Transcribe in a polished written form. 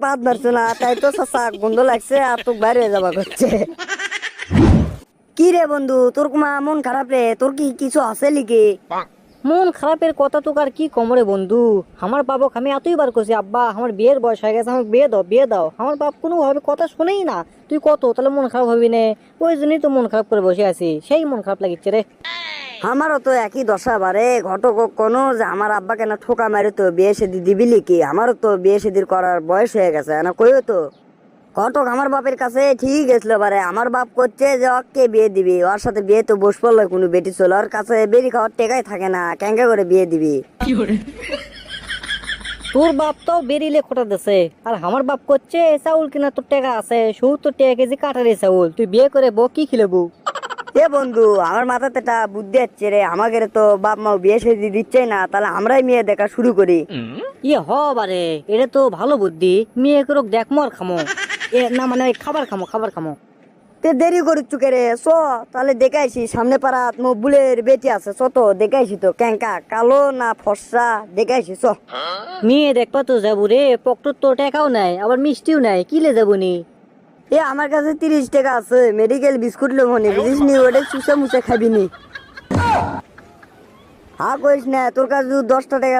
বাদ মারছো না তাই তো চাচা গন্ধ লাগছে আর তোর বাইরে যাবা করছে। কি রে বন্ধু তোর কুমা মন খারাপ রে, তোর কি কিছু আছে লিখে? মন খারাপের কথা তো আর কি কমরে বন্ধু। আমার বাবক আমি এতই বার করছি, আব্বা আমার বিয়ের বয়স হয়ে গেছে, আমাকে বিয়ে দাও বিয়ে দাও। আমার বাপ কোনো ভাবে কথা শুনেই না। তুই কত তাহলে মন খারাপ হবি না? ওই জন্যই তো মন খারাপ করে বসে আছি, সেই মন খারাপ লাগিচ্ছে রে। আমারও তো একই দশা বারে ঘটক কোনো যে আমার আব্বা কেন ঠোকা মারি তো বিয়ে শাদি দিবি লিখি, আমারও তো বিয়ে শাদির করার বয়স হয়ে গেছে না কইও তো। ঘটক আমার বাপের কাছে ঠিক গেছিল বারে, আমার বাপ করছে যে ওকে বিয়ে দিবি, ওর সাথে বিয়ে তো বস পড়লো কোনো বেটি চল, ওর কাছে বেরি খাওয়ার টেকাই থাকে না, ক্যাঙ্কা করে বিয়ে দিবি। তোর বাপ তো বেরিলে খোটা দেছে, আর আমার বাপ করছে চাউল কিনা তোর টাকা আছে 70 টাকা কেজি কাঠারি চাউল, তুই বিয়ে করে বউ কি খিলেবু? এ বন্ধু আমার মাথাতে একটা বুদ্ধি আসছে রে, আমাদের তো বাপ মা বিয়ে শাদি দিচ্ছে না, তাহলে আমরাই মেয়ে দেখা শুরু করি। ইয়ে হ বারে, এটা তো ভালো বুদ্ধি। মেয়ে করে দেখমো আর খামো। এ না মানে ওই খাবার খামো খাবার খামো। তে দেরি করিস চুকে রে, চ তাহলে দেখাইছি সামনে পাড়া মকবুলের বেটি আছে, চ তো দেখাইছি তো ক্যাঙ্কা কালো না ফর্সা দেখাইছি চ। মেয়ে দেখবা তো যাবো রে, পকেট তো টাকাও নাই আবার মিষ্টিও নাই, কিলে যাবো নি? এ আমার কাছে 30 টাকা আছে, মেডিকেল বিস্কুট লো মনে বুঝিস নি, ওটা চুষে মুছে খাবি নি। হা কইস না, তোর কাছে যদি 10টা টাকা